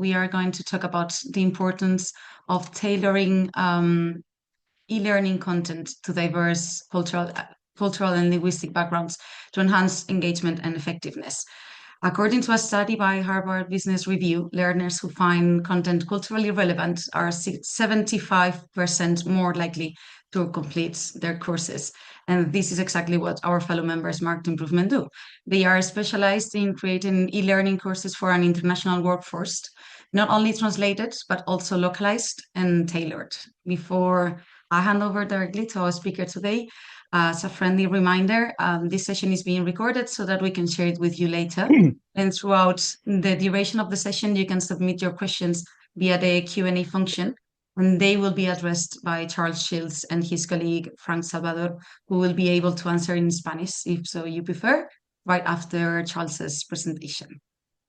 we are going to talk about the importance of tailoring e-learning content to diverse cultural and linguistic backgrounds to enhance engagement and effectiveness. According to a study by Harvard Business Review, learners who find content culturally relevant are 75% more likely to complete their courses. And this is exactly what our fellow members Marked Improvement do. They are specialized in creating e-learning courses for an international workforce, not only translated, but also localized and tailored. Before I hand over directly to our speaker today, as a friendly reminder, this session is being recorded so that we can share it with you later. And throughout the duration of the session, you can submit your questions via the Q&A function, and they will be addressed by Charles Shields and his colleague, Frank Salvador, who will be able to answer in Spanish, if so you prefer, right after Charles's presentation.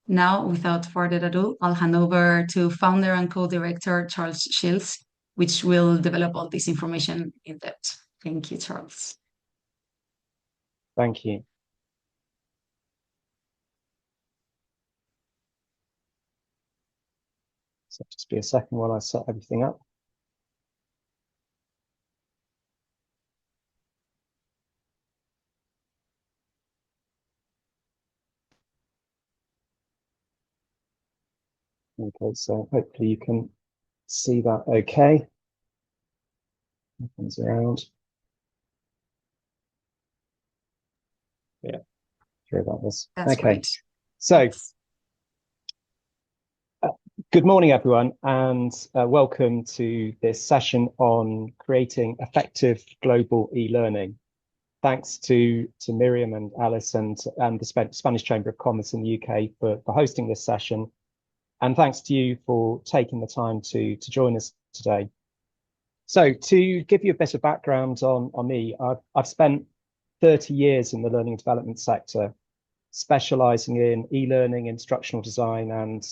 Now, without further ado, I'll hand over to founder and co-director Charles Shields, which will develop all this information in depth. Thank you, Charles. Thank you. So just be a second while I set everything up. Okay, so hopefully you can see that okay. Comes around. Yeah, sorry about this. That's okay, great. So good morning, everyone, and welcome to this session on creating effective global e-learning. Thanks to Miriam and Alice and the Spanish Chamber of Commerce in the UK for hosting this session. And thanks to you for taking the time to join us today. So to give you a bit of background on me, I've spent 30 years in the learning and development sector, specializing in e-learning, instructional design, and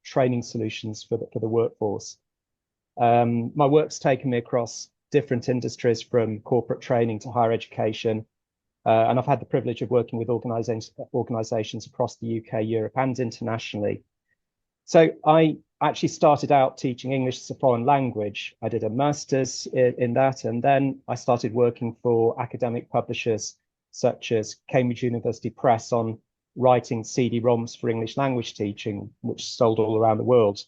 training solutions for the workforce. My work's taken me across different industries, from corporate training to higher education, and I've had the privilege of working with organizations across the UK, Europe, and internationally. So I actually started out teaching English as a foreign language. I did a master's in that, and then I started working for academic publishers such as Cambridge University Press on writing CD-ROMs for English language teaching, which sold all around the world.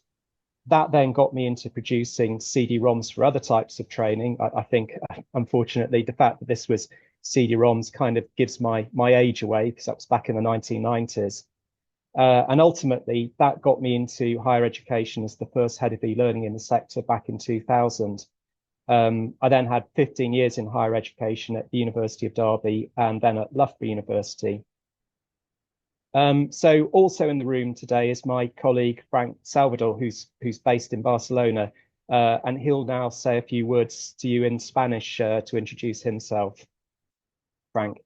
That then got me into producing CD-ROMs for other types of training. I think, unfortunately, the fact that this was CD-ROMs kind of gives my age away, because that was back in the 1990s. And ultimately, that got me into higher education as the first head of e-learning in the sector back in 2000. I then had 15 years in higher education at the University of Derby and then at Loughborough University. So also in the room today is my colleague, Frank Salvador, who's based in Barcelona, and he'll now say a few words to you in Spanish to introduce himself. Frank.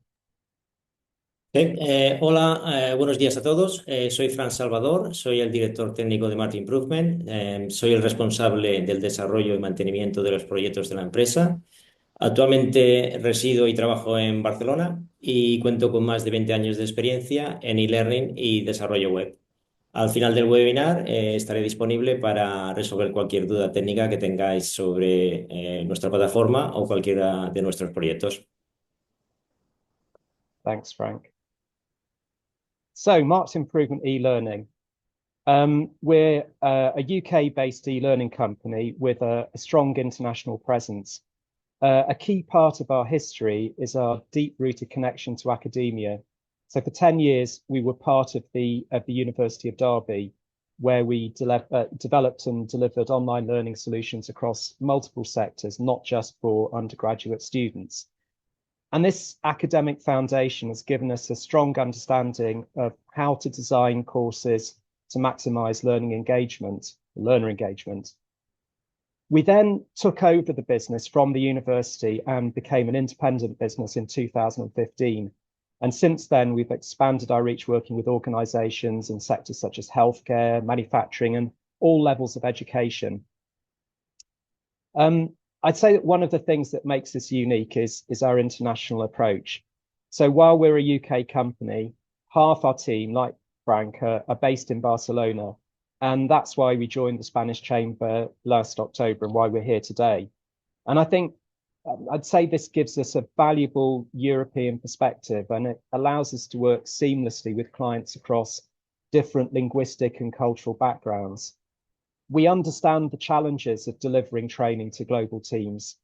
Hola, buenos días a todos. Soy Fran Salvador, soy el director técnico de Multimedia Improvement. Soy el responsable del desarrollo y mantenimiento de los proyectos de la empresa. Actualmente resido y trabajo en Barcelona y cuento con más de 20 años de experiencia en e-learning y desarrollo web. Al final del webinar estaré disponible para resolver cualquier duda técnica que tengáis sobre nuestra plataforma o cualquiera de nuestros proyectos. Thanks, Frank. So, Marked Improvement e-learning. We're a UK-based e-learning company with a strong international presence. A key part of our history is our deep-rooted connection to academia. So for 10 years, we were part of the University of Derby, where we developed and delivered online learning solutions across multiple sectors, not just for undergraduate students. And this academic foundation has given us a strong understanding of how to design courses to maximize learner engagement. We then took over the business from the university and became an independent business in 2015. And since then, we've expanded our reach, working with organizations in sectors such as healthcare, manufacturing, and all levels of education. I'd say that one of the things that makes us unique is our international approach. So while we're a UK company, half our team, like Frank, are based in Barcelona, And that's why we joined the Spanish Chamber last October and why we're here today. And I think I'd say this gives us a valuable European perspective, and it allows us to work seamlessly with clients across different linguistic and cultural backgrounds. We understand the challenges of delivering training to global teams.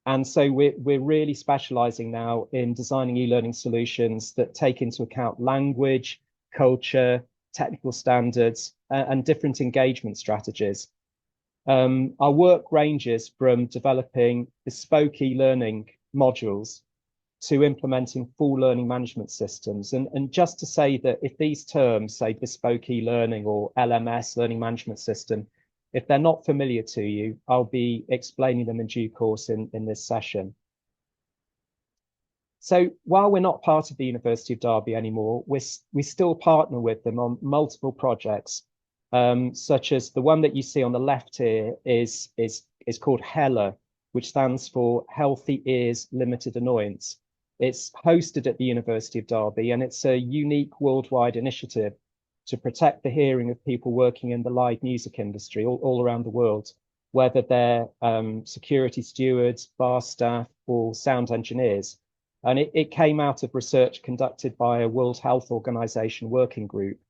And so we're really specializing now in designing e-learning solutions that take into account language, culture, technical standards, and different engagement strategies. Our work ranges from developing bespoke e-learning modules to implementing full learning management systems. And just to say that if these terms, say bespoke e-learning or LMS, learning management system, if they're not familiar to you, I'll be explaining them in due course in this session. So while we're not part of the University of Derby anymore, we still partner with them on multiple projects, such as the one that you see on the left here is called HELA, which stands for Healthy Ears Limited Annoyance. It's hosted at the University of Derby, and it's a unique worldwide initiative to protect the hearing of people working in the live music industry all around the world, whether they're security stewards, bar staff, or sound engineers. And it came out of research conducted by a World Health Organization working group.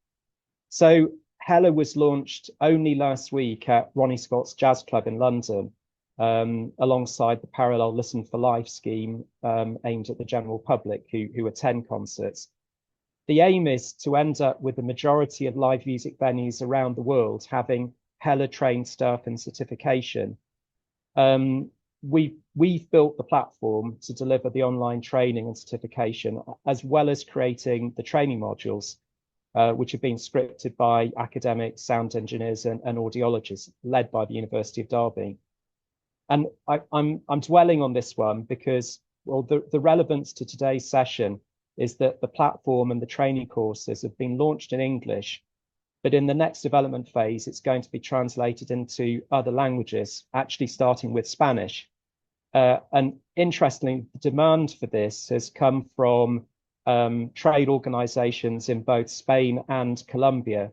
So HELA was launched only last week at Ronnie Scott's Jazz Club in London, alongside the Parallel Listen for Life scheme aimed at the general public who attend concerts. The aim is to end up with the majority of live music venues around the world having HELA trained staff and certification. We've built the platform to deliver the online training and certification, as well as creating the training modules, which have been scripted by academics, sound engineers, and audiologists, led by the University of Derby. And I'm dwelling on this one because, well, the relevance to today's session is that the platform and the training courses have been launched in English, but in the next development phase, it's going to be translated into other languages, actually starting with Spanish. And interestingly, the demand for this has come from trade organizations in both Spain and Colombia.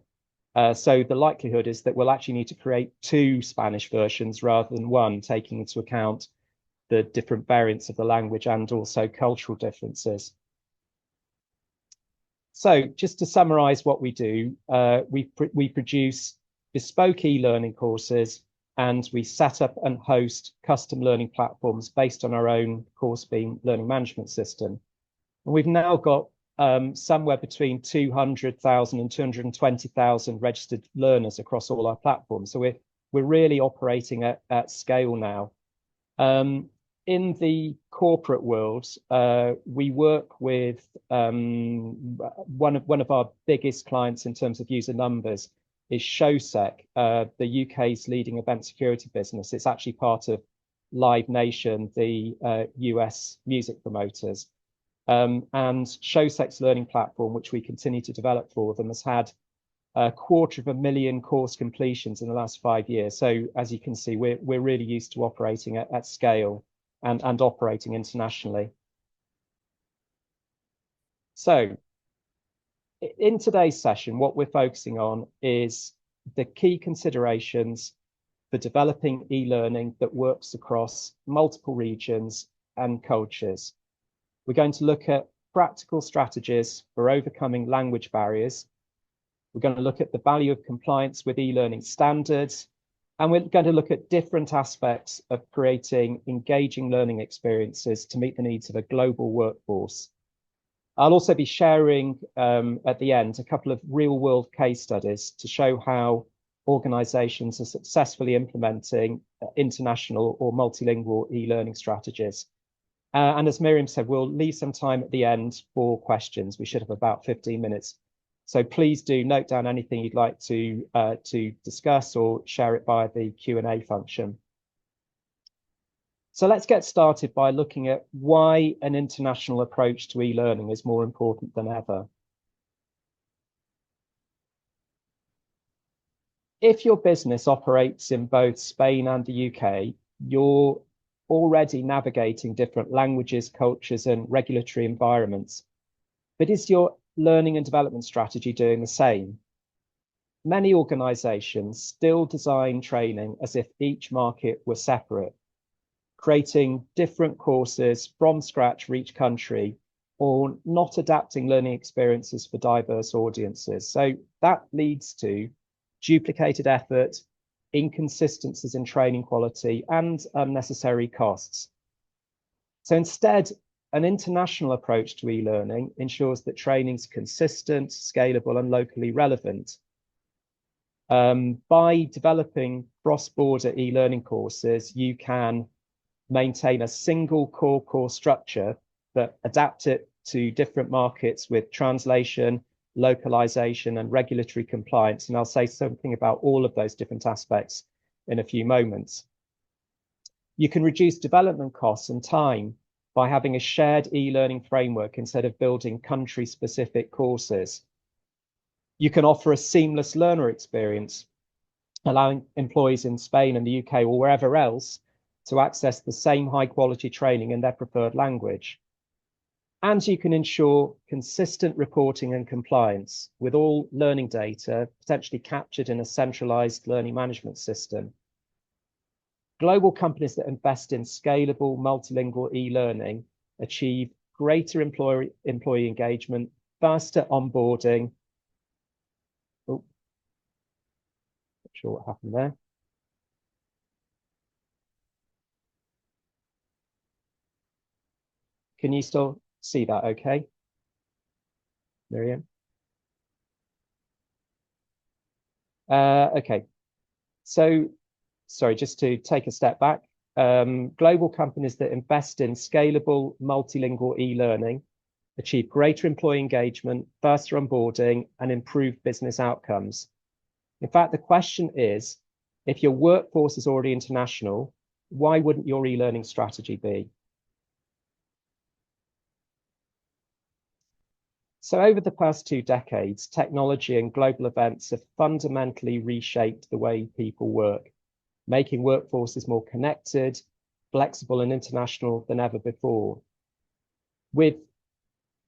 So the likelihood is that we'll actually need to create two Spanish versions rather than one, taking into account the different variants of the language and also cultural differences. So just to summarize what we do, we produce bespoke e-learning courses, and we set up and host custom learning platforms based on our own course beam learning management system. And we've now got somewhere between 200,000 and 220,000 registered learners across all our platforms. So we're really operating at scale now. In the corporate world, we work with one of our biggest clients in terms of user numbers is Showsec, the UK's leading event security business. It's actually part of Live Nation, the US music promoters. And Showsec's learning platform, which we continue to develop for them, has had 250,000 course completions in the last 5 years. So as you can see, we're really used to operating at scale and operating internationally. So in today's session, what we're focusing on is the key considerations for developing e-learning that works across multiple regions and cultures. We're going to look at practical strategies for overcoming language barriers. We're going to look at the value of compliance with e-learning standards, and we're going to look at different aspects of creating engaging learning experiences to meet the needs of a global workforce. I'll also be sharing at the end a couple of real-world case studies to show how organizations are successfully implementing international or multilingual e-learning strategies. And as Miriam said, we'll leave some time at the end for questions. We should have about 15 minutes. So please do note down anything you'd like to discuss or share it via the Q&A function. So let's get started by looking at why an international approach to e-learning is more important than ever. If your business operates in both Spain and the UK, you're already navigating different languages, cultures, and regulatory environments. But is your learning and development strategy doing the same? many organizations still design training as if each market were separate, creating different courses from scratch for each country, or not adapting learning experiences for diverse audiences. So that leads to duplicated effort, inconsistencies in training quality, and unnecessary costs. So instead, an international approach to e-learning ensures that training is consistent, scalable, and locally relevant. By developing cross-border e-learning courses, you can maintain a single core course structure, but adapt it to different markets with translation, localization, and regulatory compliance. And I'll say something about all of those different aspects in a few moments. You can reduce development costs and time by having a shared e-learning framework instead of building country-specific courses. You can offer a seamless learner experience, allowing employees in Spain and the UK or wherever else to access the same high-quality training in their preferred language. And you can ensure consistent reporting and compliance with all learning data potentially captured in a centralized learning management system. Global companies that invest in scalable multilingual e-learning achieve greater employee engagement, faster onboarding. Oh, not sure what happened there. Can you still see that okay, Miriam? Okay, so sorry, just to take a step back. Global companies that invest in scalable multilingual e-learning achieve greater employee engagement, faster onboarding, and improved business outcomes. In fact, the question is, if your workforce is already international, why wouldn't your e-learning strategy be? So over the past 2 decades, technology and global events have fundamentally reshaped the way people work, making workforces more connected, flexible, and international than ever before. With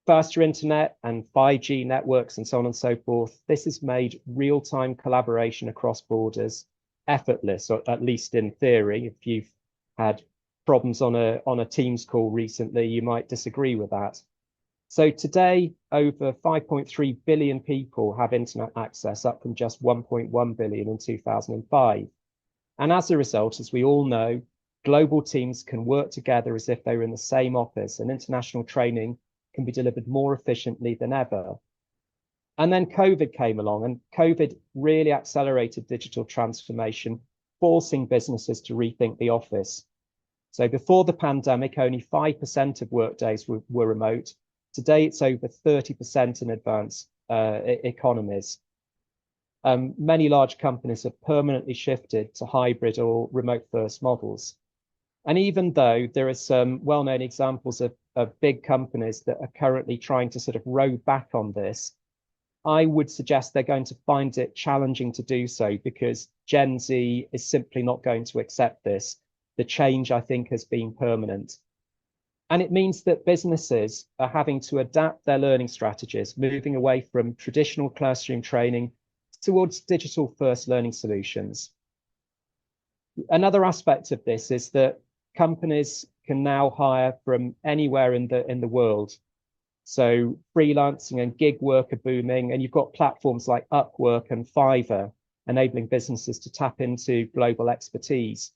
faster internet and 5G networks and so on and so forth, this has made real-time collaboration across borders effortless, or at least in theory. If you've had problems on a Teams call recently, you might disagree with that. So today, over 5.3 billion people have internet access, up from just 1.1 billion in 2005. And as a result, as we all know, global teams can work together as if they were in the same office, and international training can be delivered more efficiently than ever. And then COVID came along, and COVID really accelerated digital transformation, forcing businesses to rethink the office. So before the pandemic, only 5% of workdays were remote. Today, it's over 30% in advanced economies. Many large companies have permanently shifted to hybrid or remote first models. And even though there are some well-known examples of big companies that are currently trying to sort of row back on this, I would suggest they're going to find it challenging to do so, because Gen Z is simply not going to accept this. The change, I think, has been permanent. And it means that businesses are having to adapt their learning strategies, moving away from traditional classroom training towards digital first learning solutions. Another aspect of this is that companies can now hire from anywhere in the world. So freelancing and gig work are booming, and you've got platforms like Upwork and Fiverr enabling businesses to tap into global expertise.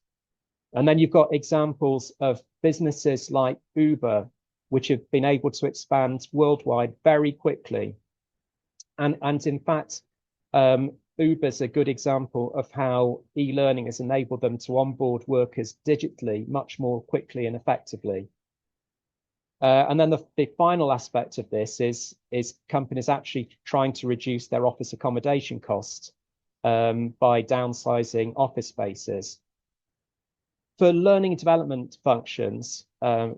And then you've got examples of businesses like Uber, which have been able to expand worldwide very quickly. And in fact, Uber's a good example of how e-learning has enabled them to onboard workers digitally much more quickly and effectively. And then the final aspect of this is companies actually trying to reduce their office accommodation costs by downsizing office spaces. For learning and development functions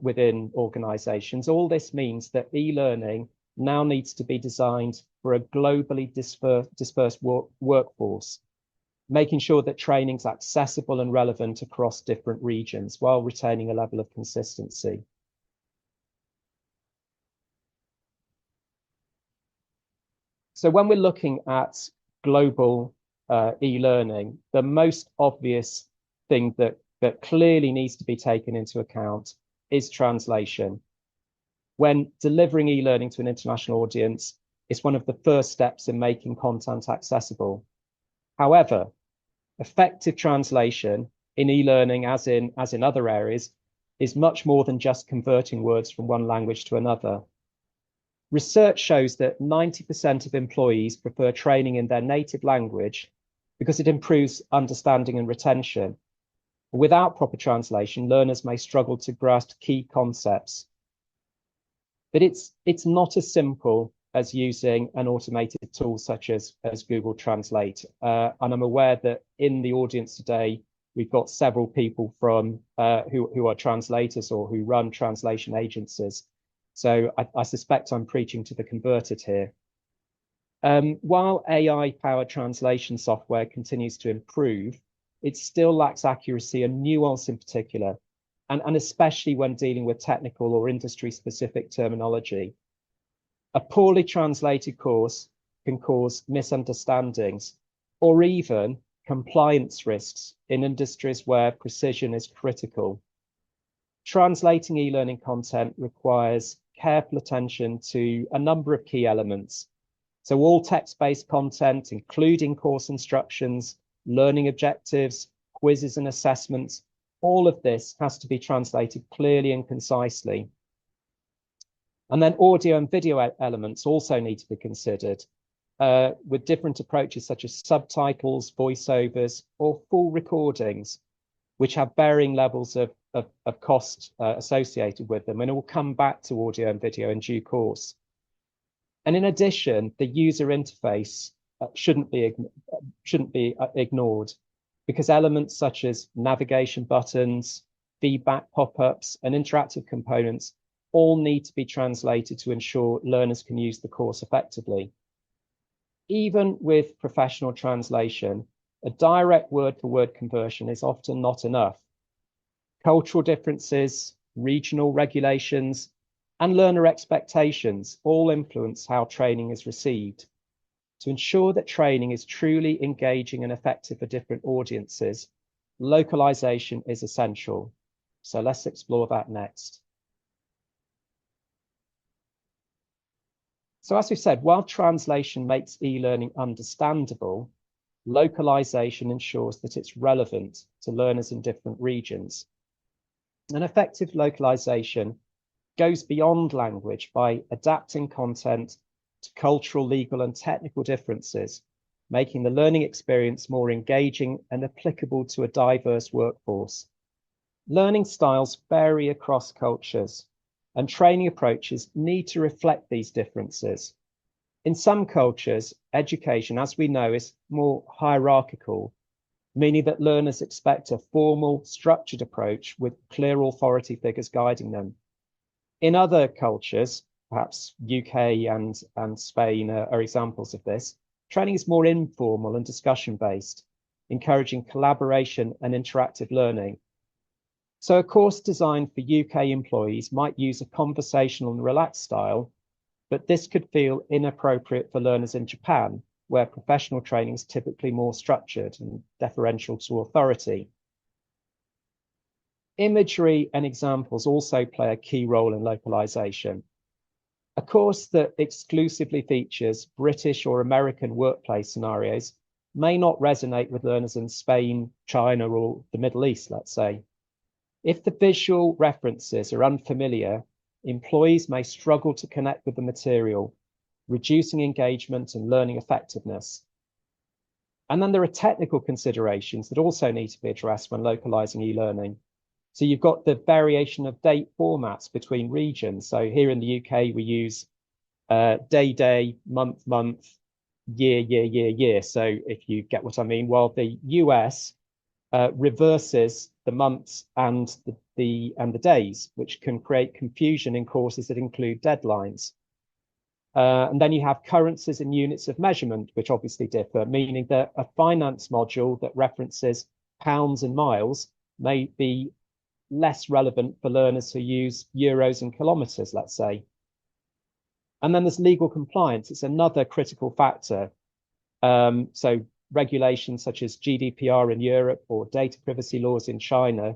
within organizations, all this means that e-learning now needs to be designed for a globally dispersed workforce, making sure that training is accessible and relevant across different regions while retaining a level of consistency. So when we're looking at global e-learning, the most obvious thing that clearly needs to be taken into account is translation. When delivering e-learning to an international audience, it's one of the first steps in making content accessible. However, effective translation in e-learning, as in other areas, is much more than just converting words from one language to another. Research shows that 90% of employees prefer training in their native language because it improves understanding and retention. Without proper translation, learners may struggle to grasp key concepts. But it's not as simple as using an automated tool such as Google Translate. And I'm aware that in the audience today, we've got several people from who are translators or who run translation agencies. So I suspect I'm preaching to the converted here. While AI-powered translation software continues to improve, it still lacks accuracy and nuance in particular, and especially when dealing with technical or industry-specific terminology. A poorly translated course can cause misunderstandings or even compliance risks in industries where precision is critical. Translating e-learning content requires careful attention to a number of key elements. So all text-based content, including course instructions, learning objectives, quizzes and assessments, all of this has to be translated clearly and concisely. And then audio and video elements also need to be considered with different approaches such as subtitles, voiceovers, or full recordings, which have varying levels of cost associated with them. And it will come back to audio and video in due course. And in addition, the user interface shouldn't be ignored, because elements such as navigation buttons, feedback pop-ups, and interactive components all need to be translated to ensure learners can use the course effectively. Even with professional translation, a direct word-for-word conversion is often not enough. Cultural differences, regional regulations, and learner expectations all influence how training is received. To ensure that training is truly engaging and effective for different audiences, localization is essential. So let's explore that next. So as we said, while translation makes e-learning understandable, localization ensures that it's relevant to learners in different regions. And effective localization goes beyond language by adapting content to cultural, legal, and technical differences, making the learning experience more engaging and applicable to a diverse workforce. Learning styles vary across cultures, and training approaches need to reflect these differences. In some cultures, education, as we know, is more hierarchical, meaning that learners expect a formal, structured approach with clear authority figures guiding them. In other cultures, perhaps UK and Spain are examples of this, training is more informal and discussion-based, encouraging collaboration and interactive learning. So a course designed for UK employees might use a conversational and relaxed style, but this could feel inappropriate for learners in Japan, where professional training is typically more structured and deferential to authority. Imagery and examples also play a key role in localization. A course that exclusively features British or American workplace scenarios may not resonate with learners in Spain, China, or the Middle East, let's say. If the visual references are unfamiliar, employees may struggle to connect with the material, reducing engagement and learning effectiveness. And then there are technical considerations that also need to be addressed when localizing e-learning. So you've got the variation of date formats between regions. So here in the UK, we use day, month, year. So if you get what I mean, while the US reverses the months and the days, which can create confusion in courses that include deadlines. And then you have currencies and units of measurement, which obviously differ, meaning that a finance module that references pounds and miles may be less relevant for learners who use euros and kilometers, let's say. And then there's legal compliance. It's another critical factor. So regulations such as GDPR in Europe or data privacy laws in China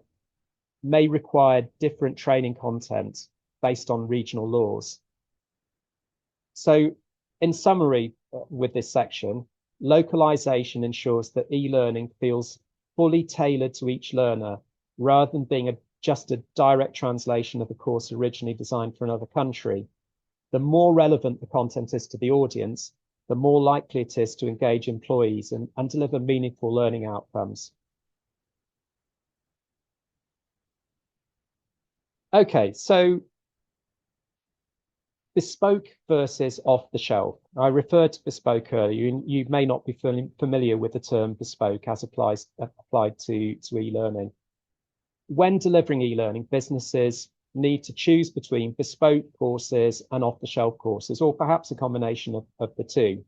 may require different training content based on regional laws. So in summary, with this section, localization ensures that e-learning feels fully tailored to each learner rather than being just a direct translation of a course originally designed for another country. The more relevant the content is to the audience, the more likely it is to engage employees and deliver meaningful learning outcomes. Okay, so bespoke versus off the shelf. I referred to bespoke earlier. You may not be familiar with the term bespoke as applied to e-learning. When delivering e-learning, businesses need to choose between bespoke courses and off-the-shelf courses, or perhaps a combination of the two.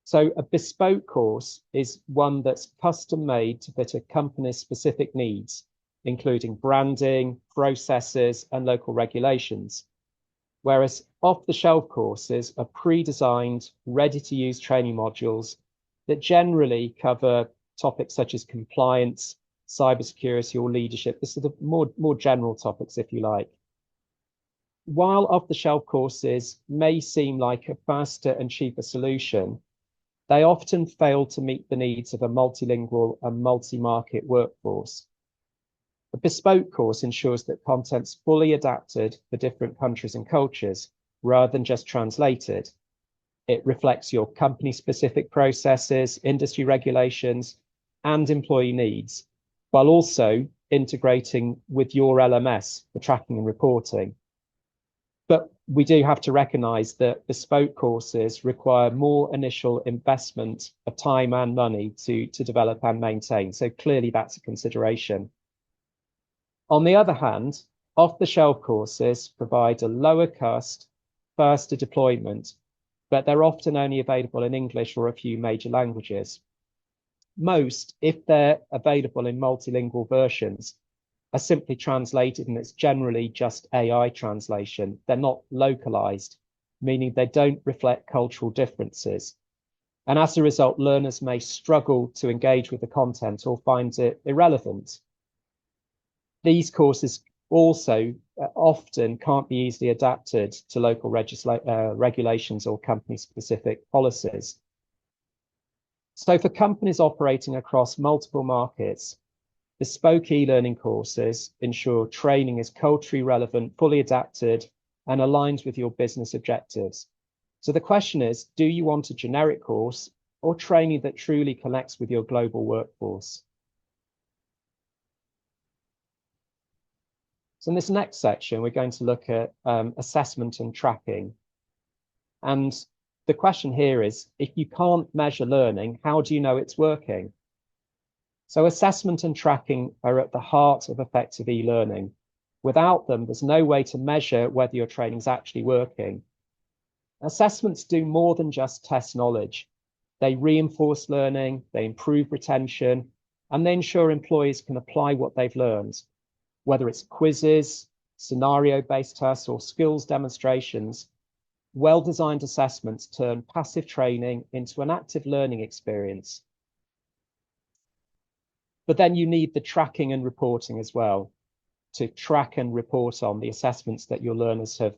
So a bespoke course is one that's custom made to fit a company's specific needs, including branding, processes, and local regulations. Whereas off-the-shelf courses are pre-designed, ready-to-use training modules that generally cover topics such as compliance, cybersecurity, or leadership, the sort of more general topics, if you like. While off-the-shelf courses may seem like a faster and cheaper solution, they often fail to meet the needs of a multilingual and multi-market workforce. A bespoke course ensures that content's fully adapted for different countries and cultures, rather than just translated. It reflects your company-specific processes, industry regulations, and employee needs, while also integrating with your LMS for tracking and reporting. But we do have to recognize that bespoke courses require more initial investment of time and money to develop and maintain. So clearly that's a consideration. On the other hand, off-the-shelf courses provide a lower cost, faster deployment, but they're often only available in English or a few major languages. Most, if they're available in multilingual versions, are simply translated, and it's generally just AI translation. They're not localized, meaning they don't reflect cultural differences. And as a result, learners may struggle to engage with the content or find it irrelevant. These courses also often can't be easily adapted to local regulations or company-specific policies. So for companies operating across multiple markets, bespoke e-learning courses ensure training is culturally relevant, fully adapted, and aligns with your business objectives. So the question is, do you want a generic course or training that truly connects with your global workforce? So in this next section, we're going to look at assessment and tracking. And the question here is, if you can't measure learning, how do you know it's working? So assessment and tracking are at the heart of effective e-learning. Without them, there's no way to measure whether your training is actually working. Assessments do more than just test knowledge. They reinforce learning, they improve retention, and they ensure employees can apply what they've learned. Whether it's quizzes, scenario-based tests, or skills demonstrations, well-designed assessments turn passive training into an active learning experience. But then you need the tracking and reporting as well to track and report on the assessments that your learners have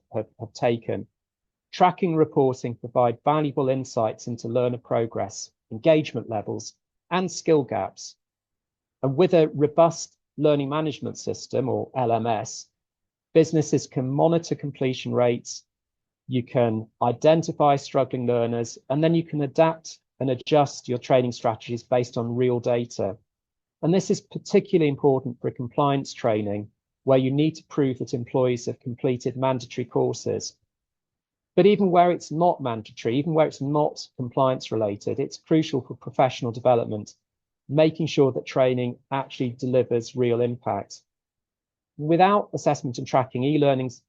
taken. Tracking and reporting provide valuable insights into learner progress, engagement levels, and skill gaps. And with a robust learning management system, or LMS, businesses can monitor completion rates, you can identify struggling learners, and then you can adapt and adjust your training strategies based on real data. And this is particularly important for compliance training, where you need to prove that employees have completed mandatory courses. But even where it's not mandatory, even where it's not compliance related, it's crucial for professional development, making sure that training actually delivers real impact. Without assessment and tracking, e-learning's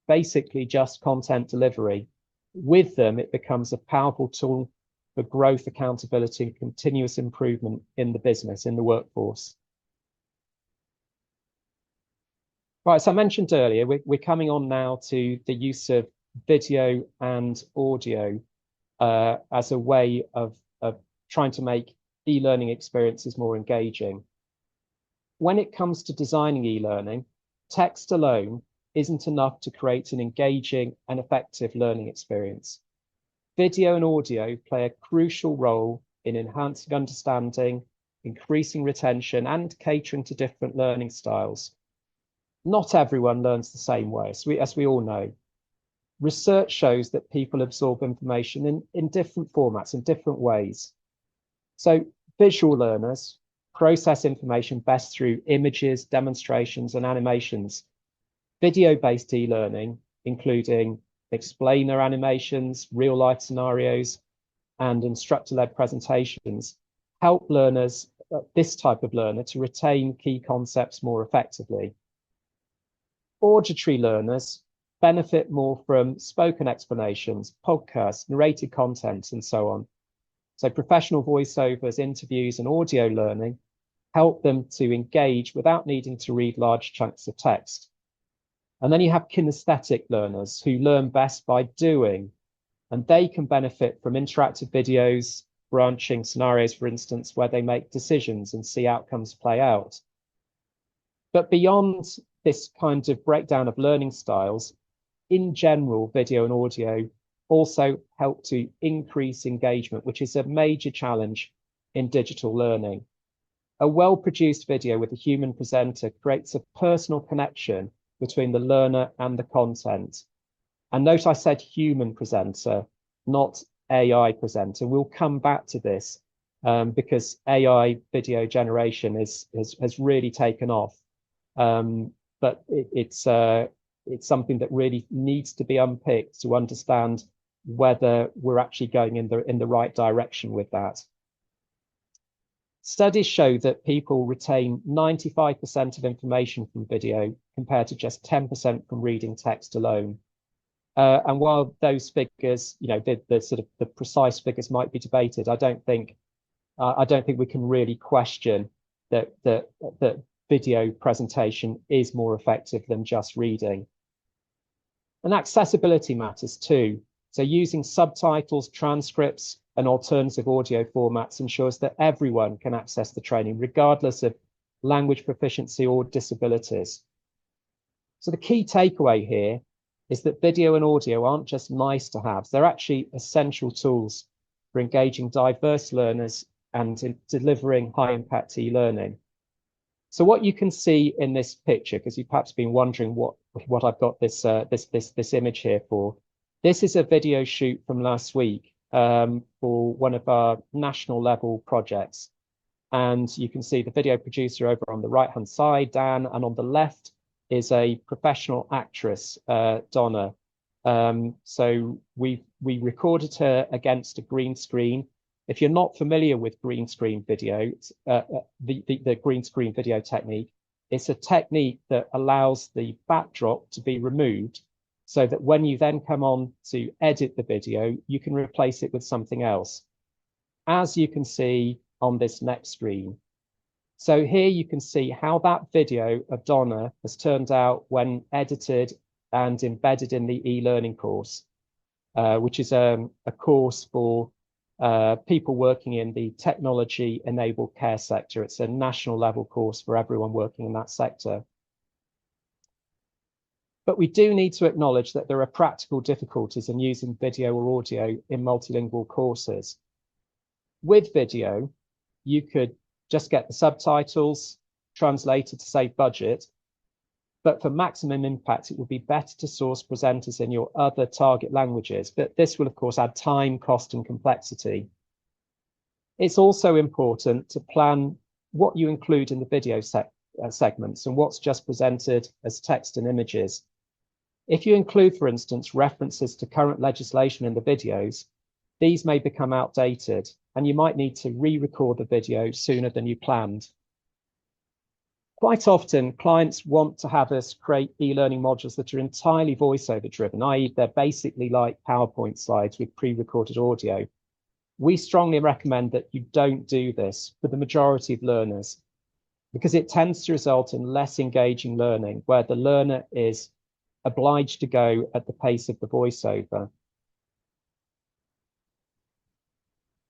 basically just content delivery. With them, it becomes a powerful tool for growth, accountability, and continuous improvement in the business, in the workforce. Right, so I mentioned earlier, we're coming on now to the use of video and audio as a way of trying to make e-learning experiences more engaging. When it comes to designing e-learning, text alone isn't enough to create an engaging and effective learning experience. Video and audio play a crucial role in enhancing understanding, increasing retention, and catering to different learning styles. Not everyone learns the same way, as we all know. Research shows that people absorb information in different formats, in different ways. So visual learners process information best through images, demonstrations, and animations. Video-based e-learning, including explainer animations, real-life scenarios, and instructor-led presentations, help learners, this type of learner, to retain key concepts more effectively. Auditory learners benefit more from spoken explanations, podcasts, narrated content, and so on. So professional voiceovers, interviews, and audio learning help them to engage without needing to read large chunks of text. And then you have kinesthetic learners who learn best by doing, and they can benefit from interactive videos, branching scenarios, for instance, where they make decisions and see outcomes play out. But beyond this kind of breakdown of learning styles, in general, video and audio also help to increase engagement, which is a major challenge in digital learning. A well-produced video with a human presenter creates a personal connection between the learner and the content. And note I said human presenter, not AI presenter. We'll come back to this because AI video generation has really taken off. But it's something that really needs to be unpicked to understand whether we're actually going in the right direction with that. Studies show that people retain 95% of information from video compared to just 10% from reading text alone. And while those figures, you know, the sort of the precise figures might be debated, I don't think we can really question that video presentation is more effective than just reading. And accessibility matters too. So using subtitles, transcripts, and alternative audio formats ensures that everyone can access the training, regardless of language proficiency or disabilities. So the key takeaway here is that video and audio aren't just nice to have, they're actually essential tools for engaging diverse learners and in delivering high impact e-learning. So what you can see in this picture, because you've perhaps been wondering what I've got this image here for, this is a video shoot from last week for one of our national level projects. And you can see the video producer over on the right-hand side, Dan, and on the left is a professional actress, Donna. So we recorded her against a green screen. If you're not familiar with green screen video, the green screen video technique, it's a technique that allows the backdrop to be removed so that when you then come on to edit the video, you can replace it with something else, as you can see on this next screen. So here you can see how that video of Donna has turned out when edited and embedded in the e-learning course, which is a course for people working in the technology-enabled care sector. It's a national level course for everyone working in that sector. But we do need to acknowledge that there are practical difficulties in using video or audio in multilingual courses. With video, you could just get the subtitles translated to save budget, but for maximum impact, it would be better to source presenters in your other target languages, but this will of course add time, cost, and complexity. It's also important to plan what you include in the video segments and what's just presented as text and images. If you include, for instance, references to current legislation in the videos, these may become outdated and you might need to re-record the video sooner than you planned. Quite often, clients want to have us create e-learning modules that are entirely voiceover driven, i.e. they're basically like PowerPoint slides with pre-recorded audio. We strongly recommend that you don't do this for the majority of learners, because it tends to result in less engaging learning, where the learner is obliged to go at the pace of the voiceover.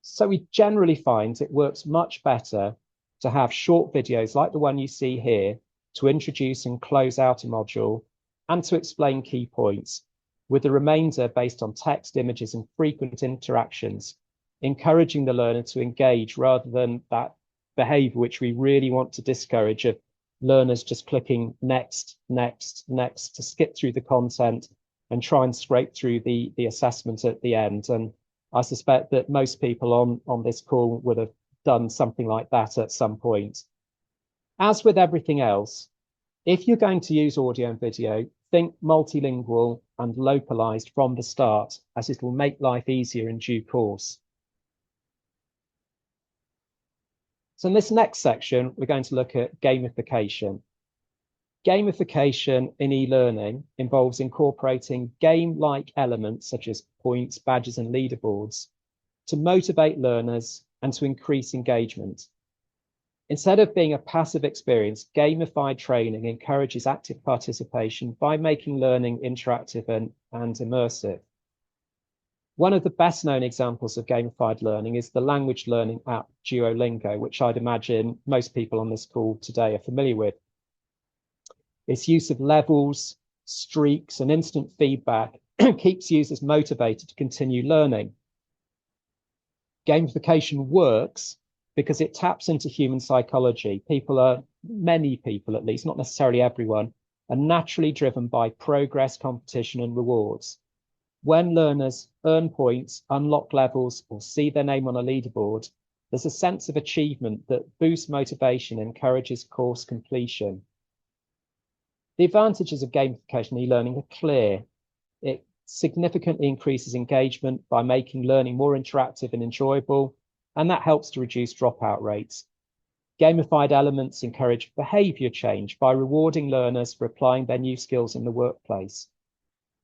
So we generally find it works much better to have short videos like the one you see here to introduce and close out a module and to explain key points, with the remainder based on text, images, and frequent interactions, encouraging the learner to engage rather than that behavior which we really want to discourage of learners just clicking next, next, next to skip through the content and try and scrape through the assessment at the end. And I suspect that most people on this call would have done something like that at some point. As with everything else, if you're going to use audio and video, think multilingual and localized from the start, as it will make life easier in due course. So in this next section, we're going to look at gamification. Gamification in e-learning involves incorporating game-like elements such as points, badges, and leaderboards to motivate learners and to increase engagement. Instead of being a passive experience, gamified training encourages active participation by making learning interactive and immersive. One of the best known examples of gamified learning is the language learning app Duolingo, which I'd imagine most people on this call today are familiar with. Its use of levels, streaks, and instant feedback keeps users motivated to continue learning. Gamification works because it taps into human psychology. Many people at least, not necessarily everyone, are naturally driven by progress, competition, and rewards. When learners earn points, unlock levels, or see their name on a leaderboard, there's a sense of achievement that boosts motivation and encourages course completion. The advantages of gamification e-learning are clear. It significantly increases engagement by making learning more interactive and enjoyable, and that helps to reduce dropout rates. Gamified elements encourage behavior change by rewarding learners for applying their new skills in the workplace.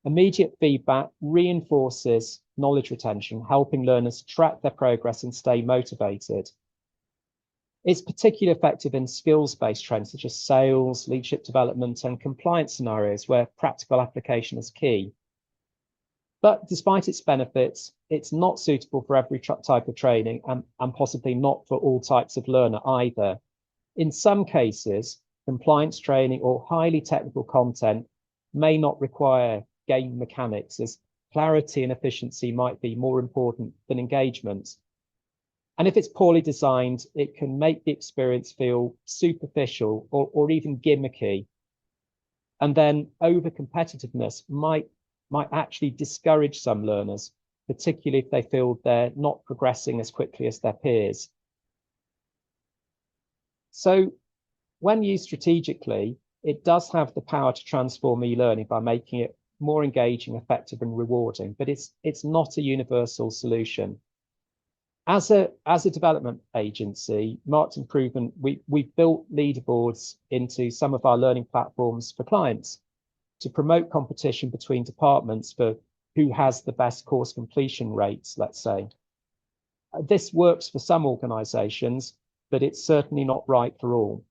Immediate feedback reinforces knowledge retention, helping learners track their progress and stay motivated. It's particularly effective in skills-based trends such as sales, leadership development, and compliance scenarios where practical application is key. But despite its benefits, it's not suitable for every type of training and possibly not for all types of learner either. In some cases, compliance training or highly technical content may not require game mechanics, as clarity and efficiency might be more important than engagement. And if it's poorly designed, it can make the experience feel superficial or even gimmicky. And then over-competitiveness might actually discourage some learners, particularly if they feel they're not progressing as quickly as their peers. So when used strategically, it does have the power to transform e-learning by making it more engaging, effective, and rewarding, but it's not a universal solution. As a development agency, Marked Improvement, we've built leaderboards into some of our learning platforms for clients to promote competition between departments for who has the best course completion rates, let's say. This works for some organizations, but it's certainly not right for all.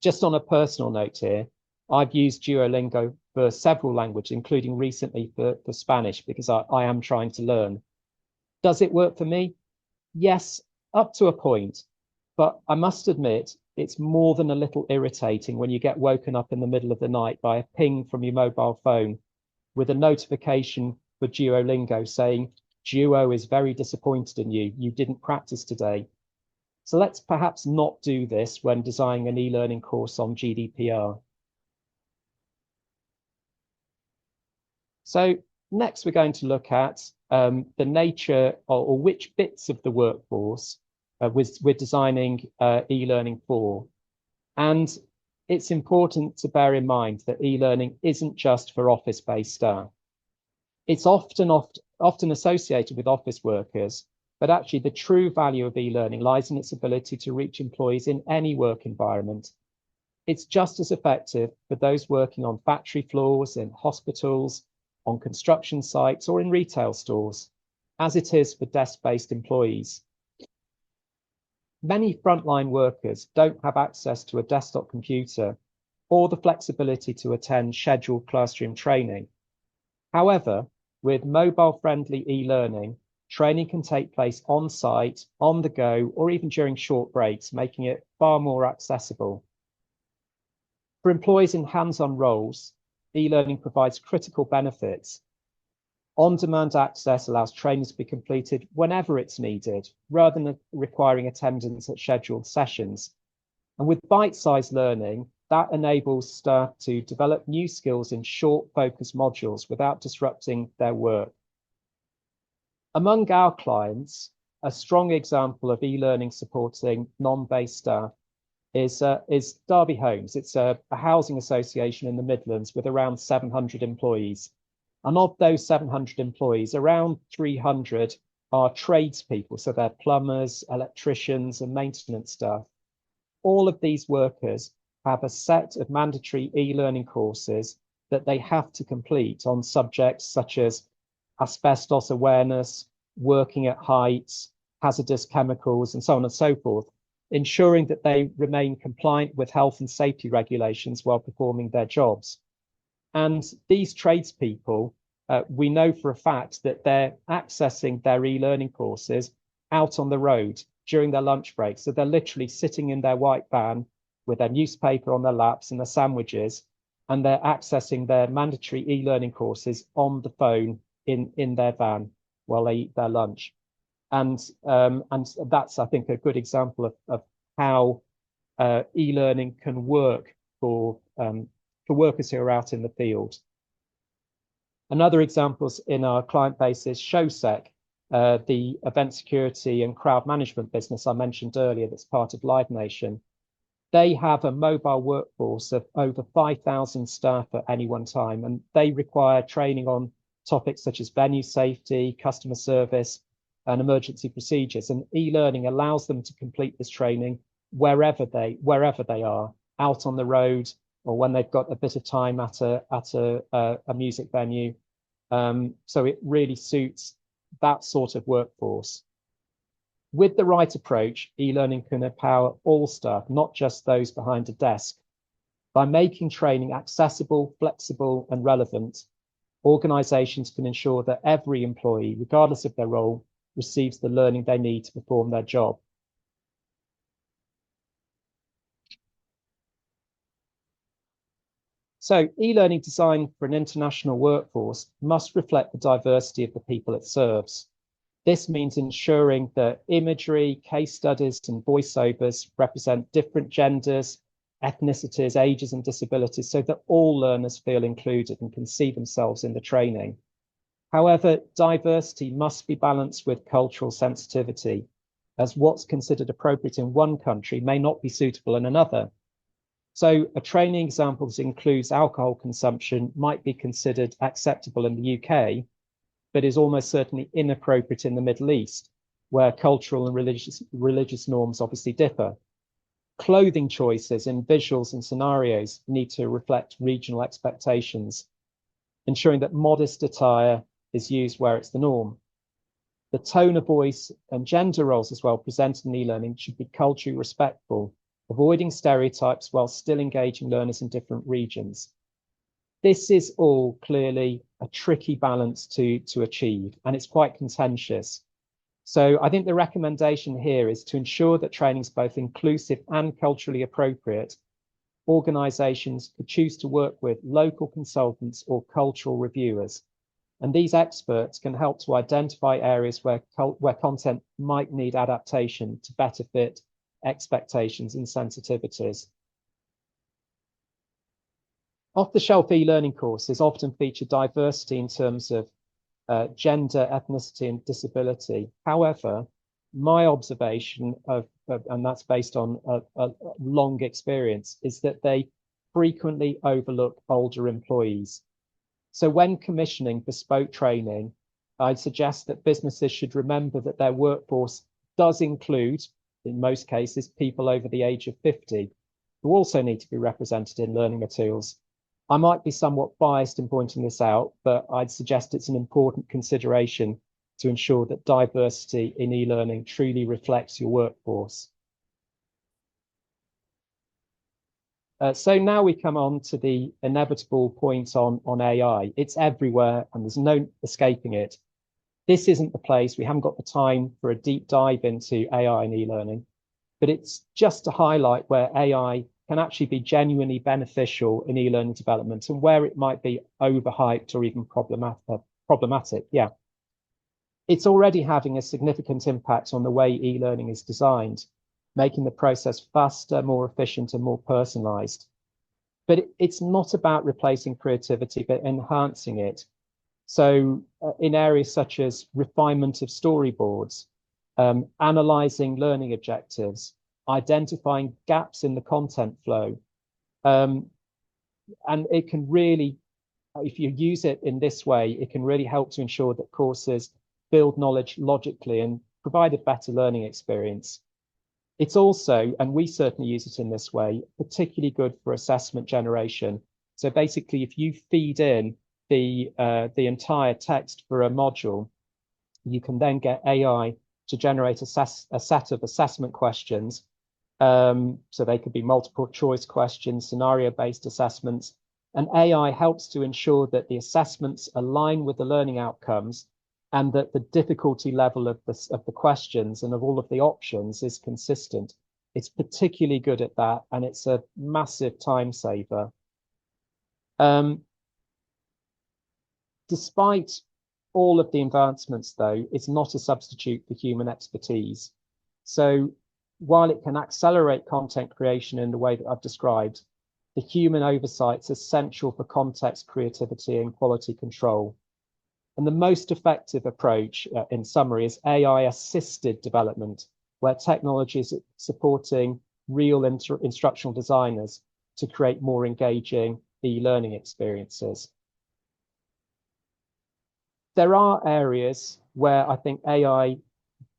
Just on a personal note here, I've used Duolingo for several languages, including recently for Spanish, because I am trying to learn. Does it work for me? Yes, up to a point, but I must admit, it's more than a little irritating when you get woken up in the middle of the night by a ping from your mobile phone with a notification for Duolingo saying, Duo is very disappointed in you. You didn't practice today. So let's perhaps not do this when designing an e-learning course on GDPR. So next, we're going to look at the nature or which bits of the workforce we're designing e-learning for. And it's important to bear in mind that e-learning isn't just for office-based staff. It's often associated with office workers, but actually the true value of e-learning lies in its ability to reach employees in any work environment. It's just as effective for those working on factory floors, in hospitals, on construction sites, or in retail stores, as it is for desk-based employees. Many frontline workers don't have access to a desktop computer or the flexibility to attend scheduled classroom training. However, with mobile-friendly e-learning, training can take place on site, on the go, or even during short breaks, making it far more accessible. For employees in hands-on roles, e-learning provides critical benefits. On-demand access allows training to be completed whenever it's needed, rather than requiring attendance at scheduled sessions. And with bite-sized learning, that enables staff to develop new skills in short, focused modules without disrupting their work. Among our clients, a strong example of e-learning supporting non-based staff is Derby Homes. It's a housing association in the Midlands with around 700 employees. And of those 700 employees, around 300 are tradespeople. So they're plumbers, electricians, and maintenance staff. All of these workers have a set of mandatory e-learning courses that they have to complete on subjects such as asbestos awareness, working at heights, hazardous chemicals, and so on and so forth, ensuring that they remain compliant with health and safety regulations while performing their jobs. And these tradespeople, we know for a fact that they're accessing their e-learning courses out on the road during their lunch break. So they're literally sitting in their white van with their newspaper on their laps and their sandwiches, and they're accessing their mandatory e-learning courses on the phone in their van while they eat their lunch. And that's, I think, a good example of how e-learning can work for workers who are out in the field. Another examples in our client base is Showsec, the event security and crowd management business I mentioned earlier that's part of Live Nation. They have a mobile workforce of over 5,000 staff at any one time, and they require training on topics such as venue safety, customer service, and emergency procedures. And e-learning allows them to complete this training wherever they are, out on the road, or when they've got a bit of time at a music venue. So it really suits that sort of workforce. With the right approach, e-learning can empower all staff, not just those behind a desk. By making training accessible, flexible, and relevant, organizations can ensure that every employee, regardless of their role, receives the learning they need to perform their job. So e-learning designed for an international workforce must reflect the diversity of the people it serves. This means ensuring that imagery, case studies, and voiceovers represent different genders, ethnicities, ages, and disabilities so that all learners feel included and can see themselves in the training. However, diversity must be balanced with cultural sensitivity, as what's considered appropriate in one country may not be suitable in another. So a training example that includes alcohol consumption might be considered acceptable in the UK, but is almost certainly inappropriate in the Middle East, where cultural and religious norms obviously differ. Clothing choices in visuals and scenarios need to reflect regional expectations, ensuring that modest attire is used where it's the norm. The tone of voice and gender roles as well presented in e-learning should be culturally respectful, avoiding stereotypes while still engaging learners in different regions. This is all clearly a tricky balance to achieve, and it's quite contentious. So I think the recommendation here is to ensure that training is both inclusive and culturally appropriate. Organizations could choose to work with local consultants or cultural reviewers. And these experts can help to identify areas where content might need adaptation to better fit expectations and sensitivities. Off-the-shelf e-learning courses often feature diversity in terms of gender, ethnicity, and disability. However, my observation and that's based on a long experience, is that they frequently overlook older employees. So when commissioning bespoke training, I'd suggest that businesses should remember that their workforce does include, in most cases, people over the age of 50, who also need to be represented in learning materials. I might be somewhat biased in pointing this out, but I'd suggest it's an important consideration to ensure that diversity in e-learning truly reflects your workforce. So now we come on to the inevitable point on AI. It's everywhere and there's no escaping it. This isn't the place, we haven't got the time for a deep dive into AI and e-learning, but it's just to highlight where AI can actually be genuinely beneficial in e-learning development and where it might be overhyped or even problematic. Yeah. It's already having a significant impact on the way e-learning is designed, making the process faster, more efficient, and more personalized. But it's not about replacing creativity, but enhancing it. So in areas such as refinement of storyboards, analyzing learning objectives, identifying gaps in the content flow. And it can really, if you use it in this way, it can really help to ensure that courses build knowledge logically and provide a better learning experience. It's also, and we certainly use it in this way, particularly good for assessment generation. So basically, if you feed in the entire text for a module, you can then get AI to generate a set of assessment questions. So they could be multiple choice questions, scenario-based assessments, and AI helps to ensure that the assessments align with the learning outcomes and that the difficulty level of the questions and of all of the options is consistent. It's particularly good at that, and it's a massive time saver. Despite all of the advancements, though, it's not a substitute for human expertise. So while it can accelerate content creation in the way that I've described, the human oversight is essential for context, creativity, and quality control. And the most effective approach, in summary, is AI-assisted development, where technology is supporting real instructional designers to create more engaging e-learning experiences. There are areas where I think AI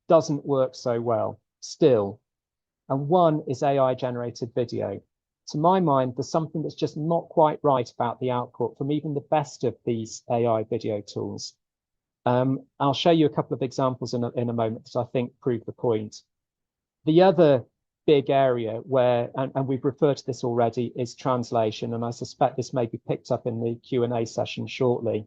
doesn't work so well still, and one is AI-generated video. To my mind, there's something that's just not quite right about the output from even the best of these AI video tools. I'll show you a couple of examples in a moment that I think prove the point. The other big area where, and we've referred to this already, is translation, and I suspect this may be picked up in the Q&A session shortly.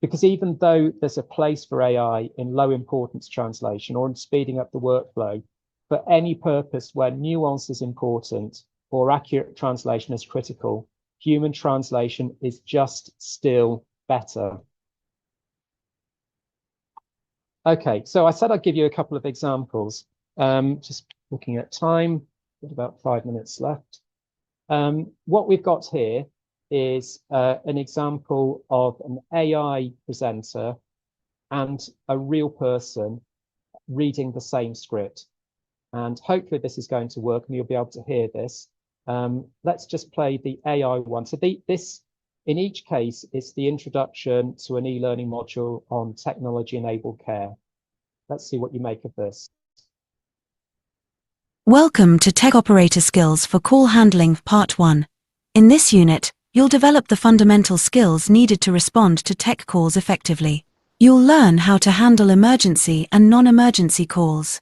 Because even though there's a place for AI in low importance translation or in speeding up the workflow, for any purpose where nuance is important or accurate translation is critical, human translation is just still better. Okay, so I said I'd give you a couple of examples. Just looking at time, got about 5 minutes left. What we've got here is an example of an AI presenter and a real person reading the same script. And hopefully this is going to work and you'll be able to hear this. Let's just play the AI one. So this, in each case, is the introduction to an e-learning module on technology-enabled care. Let's see what you make of this. Welcome to Tech Operator Skills for Call Handling Part 1. In this unit, you'll develop the fundamental skills needed to respond to tech calls effectively. You'll learn how to handle emergency and non-emergency calls.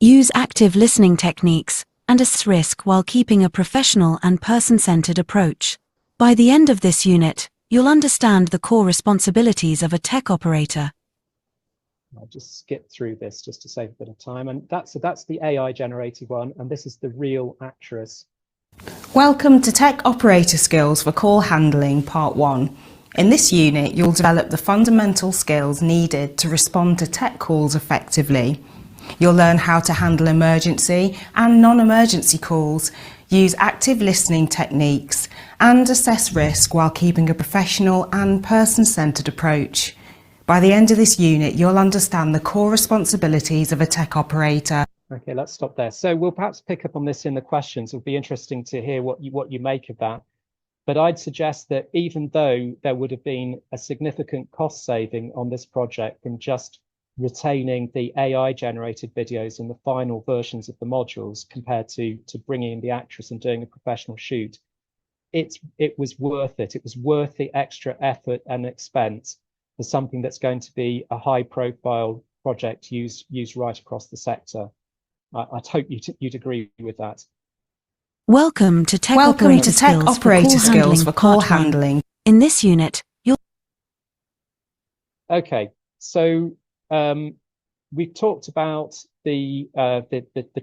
Use active listening techniques and assess risk while keeping a professional and person-centered approach. By the end of this unit, you'll understand the core responsibilities of a tech operator. I'll just skip through this just to save a bit of time. And that's the AI-generated one, and this is the real actress. Welcome to Tech Operator Skills for Call Handling Part 1. In this unit, you'll develop the fundamental skills needed to respond to tech calls effectively. You'll learn how to handle emergency and non-emergency calls, use active listening techniques, and assess risk while keeping a professional and person-centered approach. By the end of this unit, you'll understand the core responsibilities of a tech operator. Okay, let's stop there. So we'll perhaps pick up on this in the questions. It'll be interesting to hear what you make of that. But I'd suggest that even though there would have been a significant cost saving on this project from just retaining the AI-generated videos in the final versions of the modules compared to bringing in the actress and doing a professional shoot, it was worth it. It was worth the extra effort and expense for something that's going to be a high-profile project used right across the sector. I'd hope you'd agree with that. Welcome to Tech Operator Skills for Call Handling. In this unit, you'll... Okay, So we've talked about the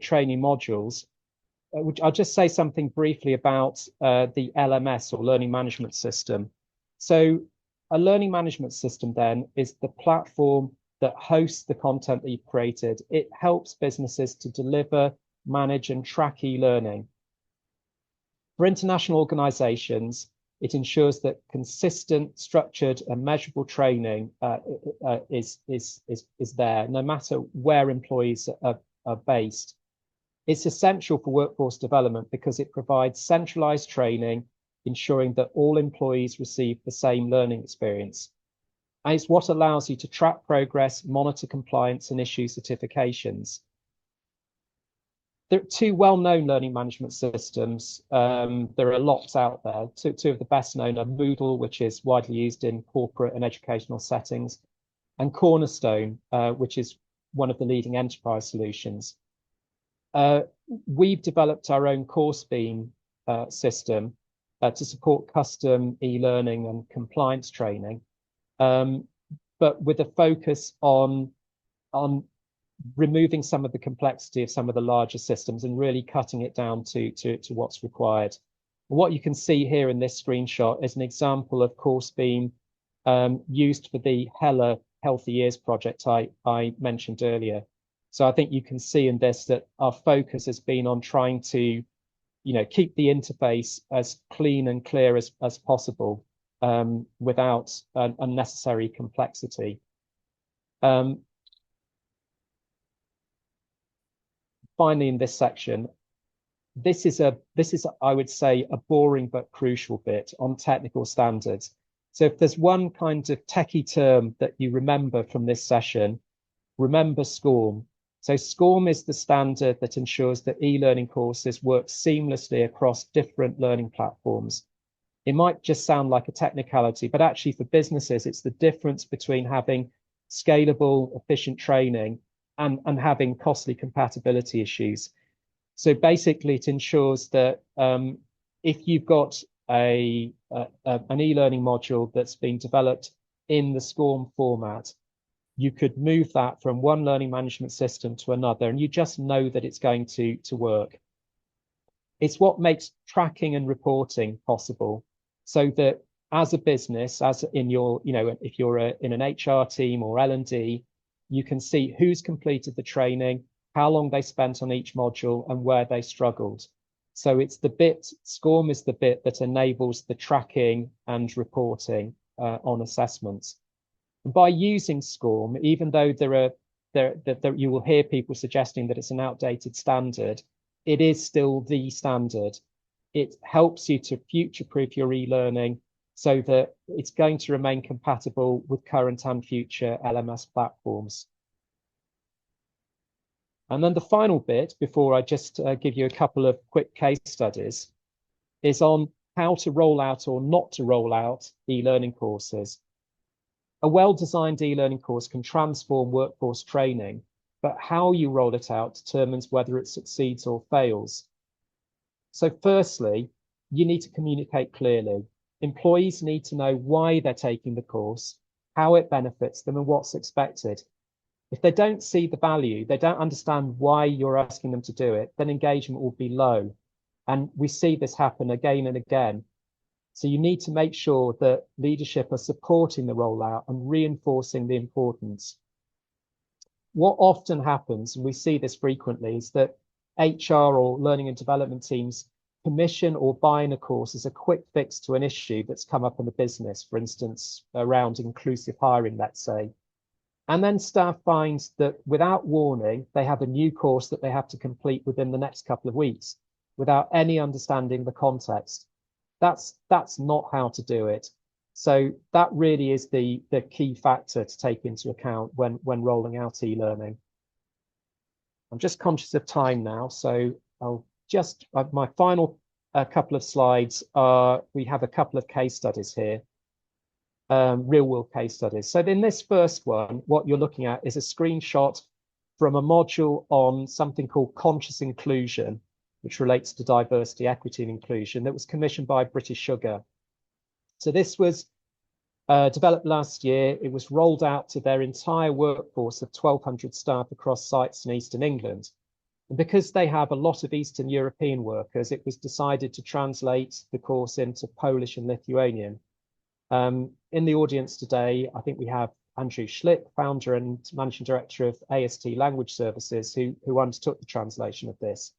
training modules, which I'll just say something briefly about the LMS or learning management system. So a learning management system then is the platform that hosts the content that you've created. It helps businesses to deliver, manage, and track e-learning. For international organizations, it ensures that consistent, structured, and measurable training is there, no matter where employees are based. It's essential for workforce development because it provides centralized training, ensuring that all employees receive the same learning experience. And it's what allows you to track progress, monitor compliance, and issue certifications. There are two well-known learning management systems. There are lots out there. Two of the best known are Moodle, which is widely used in corporate and educational settings, and Cornerstone, which is one of the leading enterprise solutions. We've developed our own course beam system to support custom e-learning and compliance training, but with a focus on removing some of the complexity of some of the larger systems and really cutting it down to what's required. What you can see here in this screenshot is an example of course beam used for the HELA Healthy Years project I mentioned earlier. So I think you can see in this that our focus has been on trying to, keep the interface as clean and clear as possible without unnecessary complexity. Finally, in this section, this is I would say a boring but crucial bit on technical standards. So if there's one kind of techie term that you remember from this session, remember SCORM. So SCORM is the standard that ensures that e-learning courses work seamlessly across different learning platforms. It might just sound like a technicality, but actually for businesses, it's the difference between having scalable, efficient training and having costly compatibility issues. So basically, it ensures that if you've got an e-learning module that's been developed in the SCORM format, you could move that from one learning management system to another, and you just know that it's going to work. It's what makes tracking and reporting possible, so that as a business, as in your, if you're in an HR team or L&D, you can see who's completed the training, how long they spent on each module, and where they struggled. So it's the bit, SCORM is the bit that enables the tracking and reporting on assessments. And by using SCORM, even though you will hear people suggesting that it's an outdated standard, it is still the standard. It helps you to future-proof your e-learning so that it's going to remain compatible with current and future LMS platforms. And then the final bit, before I just give you a couple of quick case studies, is on how to roll out or not to roll out e-learning courses. A well-designed e-learning course can transform workforce training, but how you roll it out determines whether it succeeds or fails. So firstly, you need to communicate clearly. Employees need to know why they're taking the course, how it benefits them, and what's expected. If they don't see the value, they don't understand why you're asking them to do it, then engagement will be low. And we see this happen again and again. So you need to make sure that leadership are supporting the rollout and reinforcing the importance. What often happens, and we see this frequently, is that HR or learning and development teams commission or buy in a course as a quick fix to an issue that's come up in the business, for instance, around inclusive hiring, let's say. And then staff finds that without warning, they have a new course that they have to complete within the next couple of weeks without any understanding the context. That's not how to do it. So that really is the key factor to take into account when rolling out e-learning. I'm just conscious of time now, so I'll just, my final couple of slides are, we have a couple of case studies here, real world case studies. So in this first one, what you're looking at is a screenshot from a module on something called conscious inclusion, which relates to diversity, equity, and inclusion, that was commissioned by British Sugar. So this was developed last year. It was rolled out to their entire workforce of 1,200 staff across sites in Eastern England. And because they have a lot of Eastern European workers, it was decided to translate the course into Polish and Lithuanian. In the audience today, I think we have Andrew Schlick, founder and managing director of AST Language Services, who undertook the translation of this.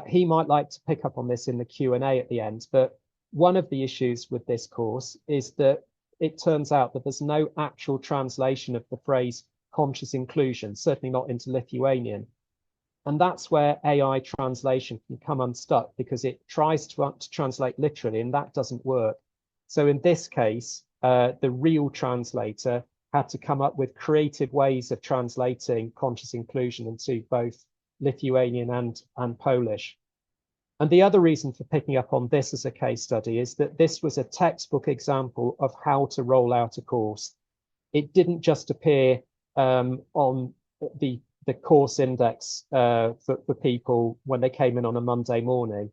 He might like to pick up on this in the Q&A at the end, but one of the issues with this course is that it turns out that there's no actual translation of the phrase conscious inclusion, certainly not into Lithuanian. And that's where AI translation can come unstuck, because it tries to translate literally, and that doesn't work. So in this case, the real translator had to come up with creative ways of translating conscious inclusion into both Lithuanian and Polish. And the other reason for picking up on this as a case study is that this was a textbook example of how to roll out a course. It didn't just appear on the course index for people when they came in on a Monday morning.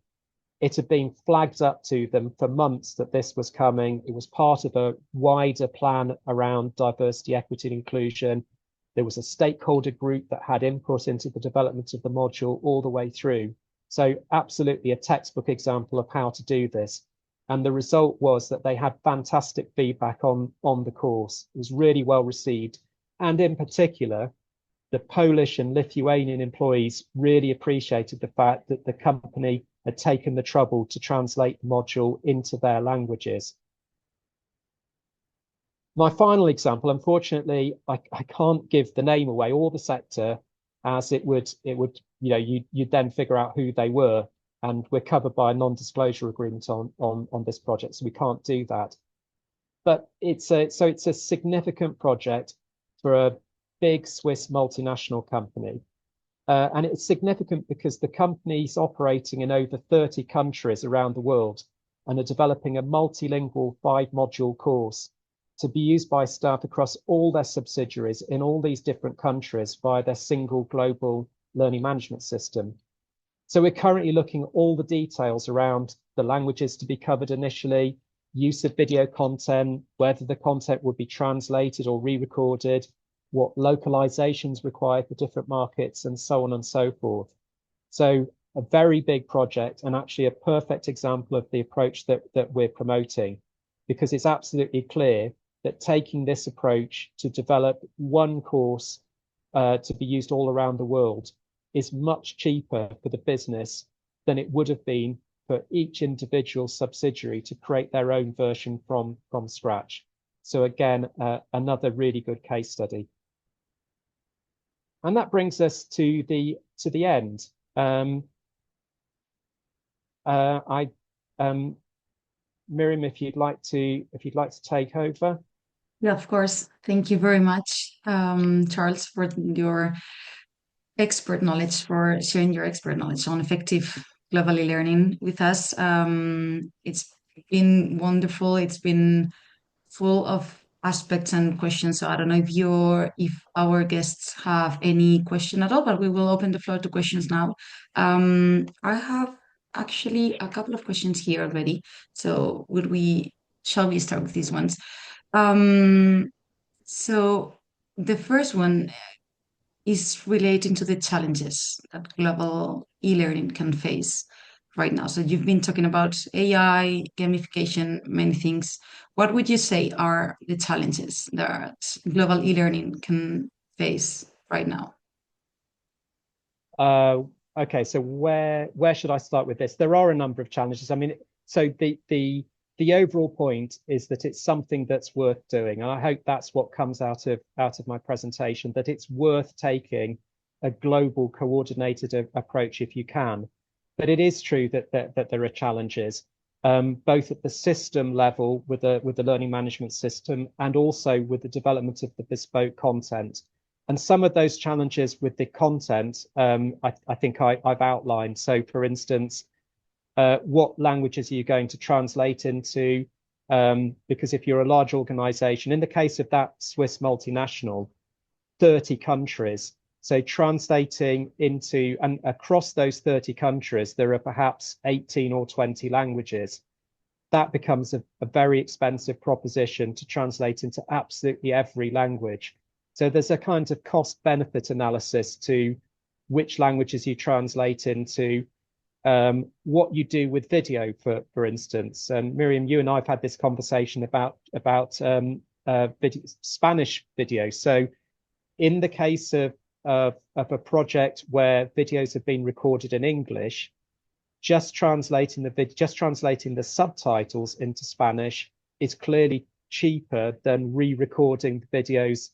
It had been flagged up to them for months that this was coming. It was part of a wider plan around diversity, equity, and inclusion. There was a stakeholder group that had input into the development of the module all the way through. So absolutely a textbook example of how to do this. And the result was that they had fantastic feedback on the course. It was really well received. And in particular, the Polish and Lithuanian employees really appreciated the fact that the company had taken the trouble to translate the module into their languages. My final example, unfortunately, I can't give the name away or the sector, as it would, you'd then figure out who they were, and we're covered by a non-disclosure agreement on this project, so we can't do that. But it's a significant project for a big Swiss multinational company. And it's significant because the company's operating in over 30 countries around the world and are developing a multilingual 5-module course to be used by staff across all their subsidiaries in all these different countries via their single global learning management system. So we're currently looking at all the details around the languages to be covered initially, use of video content, whether the content would be translated or re-recorded, what localizations required for different markets, and so on and so forth. So a very big project, and actually a perfect example of the approach that we're promoting, because it's absolutely clear that taking this approach to develop one course to be used all around the world is much cheaper for the business than it would have been for each individual subsidiary to create their own version from scratch. So again, another really good case study. And that brings us to the end. Miriam, if you'd like to take over. Yeah, of course. Thank you very much, Charles, for your expert knowledge, for sharing your expert knowledge on effective global e-learning with us. It's been wonderful. It's been full of aspects and questions. So I don't know if our guests have any question at all, but we will open the floor to questions now. I have actually a couple of questions here already. So shall we start with these ones? So the first one is relating to the challenges that global e-learning can face right now. So you've been talking about AI, gamification, many things. What would you say are the challenges that global e-learning can face right now? Okay, so where should I start with this? There are a number of challenges. I mean, so the overall point is that it's something that's worth doing, and I hope that's what comes out of my presentation, that it's worth taking a global coordinated approach if you can. But it is true that there are challenges, both at the system level with the learning management system and also with the development of the bespoke content. And some of those challenges with the content, I think I've outlined. So, for instance, what languages are you going to translate into? Because if you're a large organization, in the case of that Swiss multinational, 30 countries. So translating into, and across those 30 countries, there are perhaps 18 or 20 languages. that becomes a very expensive proposition to translate into absolutely every language. So there's a kind of cost benefit analysis to which languages you translate into, what you do with video, for instance. And Miriam, you and I have had this conversation about Spanish video. So in the case of a project where videos have been recorded in English, just translating the subtitles into Spanish is clearly cheaper than re-recording the videos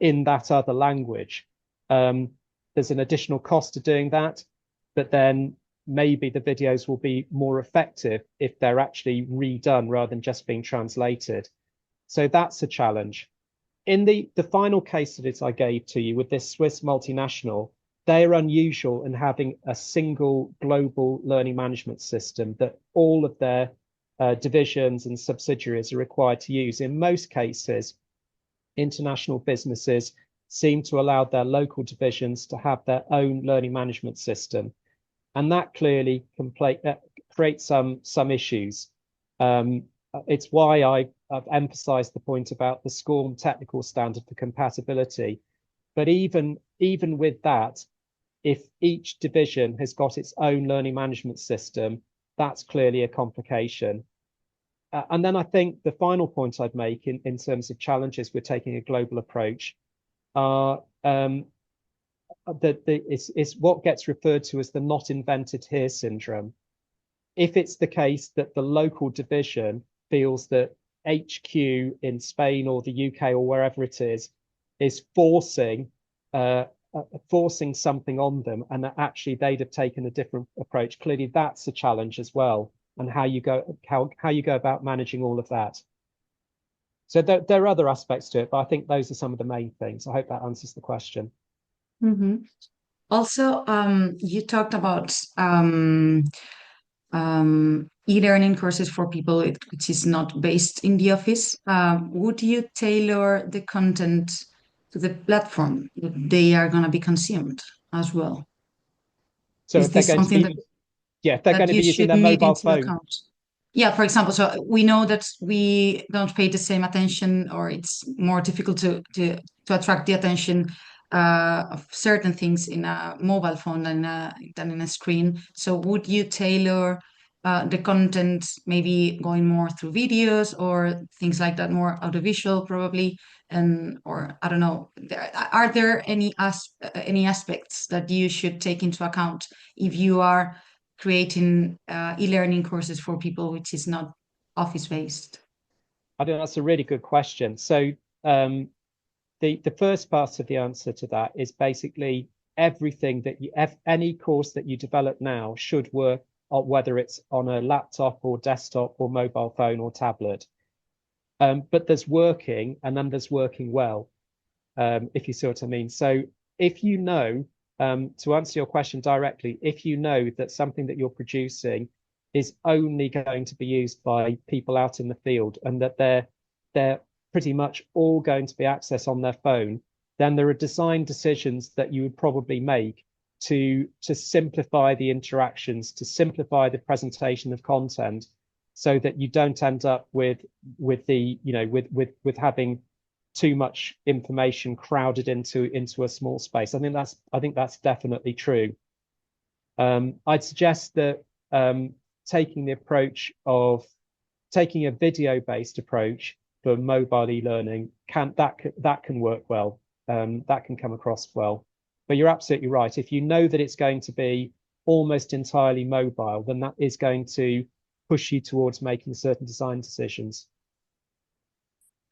in that other language. There's an additional cost to doing that, but then maybe the videos will be more effective if they're actually redone rather than just being translated. So that's a challenge. In the final case studies I gave to you with this Swiss multinational, they're unusual in having a single global learning management system that all of their divisions and subsidiaries are required to use. In most cases, international businesses seem to allow their local divisions to have their own learning management system. And that clearly can create some issues. It's why I've emphasized the point about the SCORM technical standard for compatibility. But even with that, if each division has got its own learning management system, that's clearly a complication. And then I think the final point I'd make in terms of challenges with taking a global approach are is what gets referred to as the not invented here syndrome. If it's the case that the local division feels that HQ in Spain or the UK or wherever it is forcing something on them, and that actually they'd have taken a different approach, clearly that's a challenge as well, and how you go about managing all of that. So there are other aspects to it, but I think those are some of the main things. I hope that answers the question. Mm-hmm. Also, you talked about e-learning courses for people which is not based in the office. Would you tailor the content to the platform that they are going to be consumed as well? So is this something that if they're going to be using their mobile phone? Account? Yeah, for example, so we know that we don't pay the same attention, or it's more difficult to attract the attention of certain things in a mobile phone than in a screen. So would you tailor the content, maybe going more through videos or things like that, more audiovisual probably, or I don't know, are there any aspects that you should take into account if you are creating e-learning courses for people which is not office-based? I think that's a really good question. So the first part of the answer to that is basically everything that any course that you develop now should work, whether it's on a laptop or desktop or mobile phone or tablet. But there's working, and then there's working well, if you see what I mean. So if you know, to answer your question directly, if you know that something that you're producing is only going to be used by people out in the field, and that they're pretty much all going to be accessed on their phone, then there are design decisions that you would probably make to simplify the interactions, to simplify the presentation of content, so that you don't end up with having too much information crowded into a small space. I think that's definitely true. I'd suggest that taking a video-based approach for mobile e-learning can work well. That can come across well. But you're absolutely right. If you know that it's going to be almost entirely mobile, then that is going to push you towards making certain design decisions.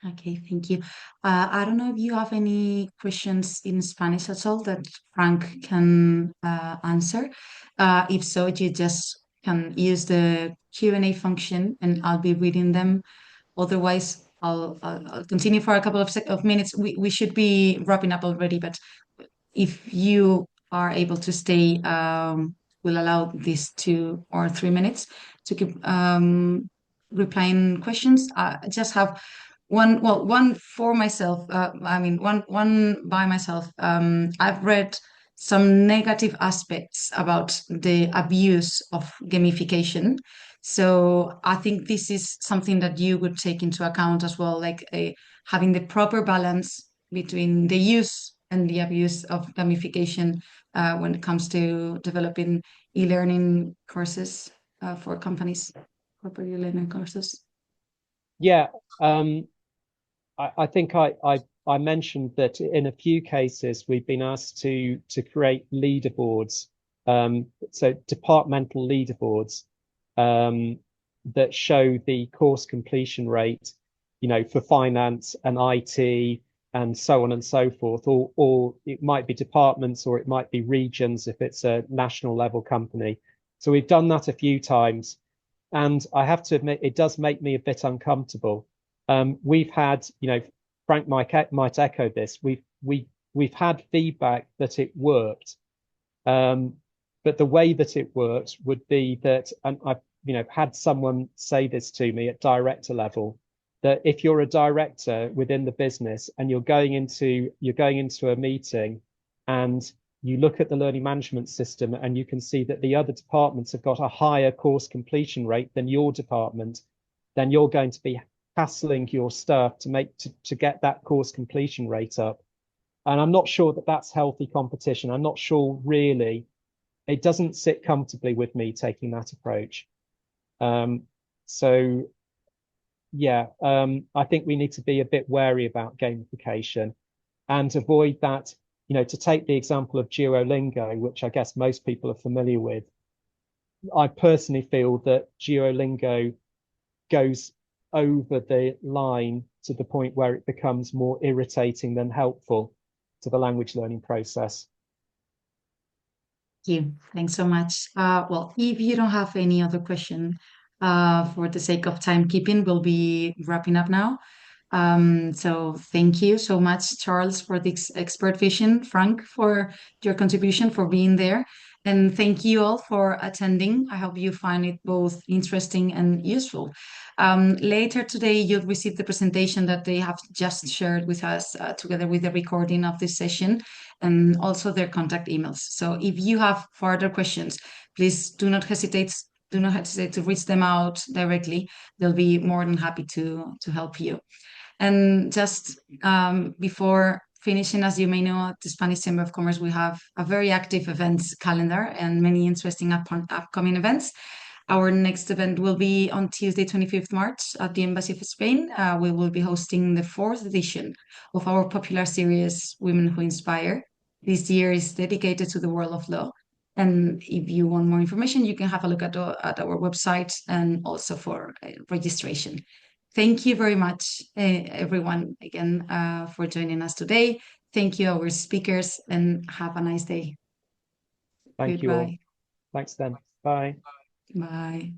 Okay, thank you. I don't know if you have any questions in Spanish at all that Frank can answer. If so, you just can use the Q&A function and I'll be reading them. Otherwise, I'll continue for a couple of minutes. We should be wrapping up already, but if you are able to stay, we'll allow these 2 or 3 minutes to keep replying questions. I just have one for myself. One by myself. I've read some negative aspects about the abuse of gamification. So I think this is something that you would take into account as well, like having the proper balance between the use and the abuse of gamification when it comes to developing e-learning courses for companies, corporate e-learning courses. Yeah, I think I mentioned that in a few cases we've been asked to create leaderboards, so departmental leaderboards that show the course completion rate, for finance and IT and so on and so forth, or it might be departments or it might be regions if it's a national level company. So we've done that a few times, and I have to admit it does make me a bit uncomfortable. We've had, Frank might echo this. We've had feedback that it worked, but the way that it works would be that, and I've had someone say this to me at director level, that if you're a director within the business and you're going into a meeting and you look at the learning management system and you can see that the other departments have got a higher course completion rate than your department, then you're going to be hassling your staff to get that course completion rate up. And I'm not sure that that's healthy competition. I'm not sure really. It doesn't sit comfortably with me taking that approach. So yeah, I think we need to be a bit wary about gamification and avoid that. To take the example of Duolingo, which I guess most people are familiar with, I personally feel that Duolingo goes over the line to the point where it becomes more irritating than helpful to the language learning process. Thank you. Thanks so much. Well, if you don't have any other question, for the sake of timekeeping, we'll be wrapping up now. So thank you so much, Charles, for this expert vision, Frank, for your contribution, for being there. And thank you all for attending. I hope you find it both interesting and useful. Later today, you'll receive the presentation that they have just shared with us, together with the recording of this session and also their contact emails. So if you have further questions, please do not hesitate to reach them out directly. They'll be more than happy to help you. And just before finishing, as you may know, at the Spanish Chamber of Commerce, we have a very active events calendar and many interesting upcoming events. Our next event will be on Tuesday, 25th March at the Embassy of Spain. We will be hosting the 4th edition of our popular series, Women Who Inspire. This year is dedicated to the world of law. And if you want more information, you can have a look at our website and also for registration. Thank you very much, everyone, again, for joining us today. Thank you, our speakers, and have a nice day. Thank you all. Thanks then. Bye. Bye.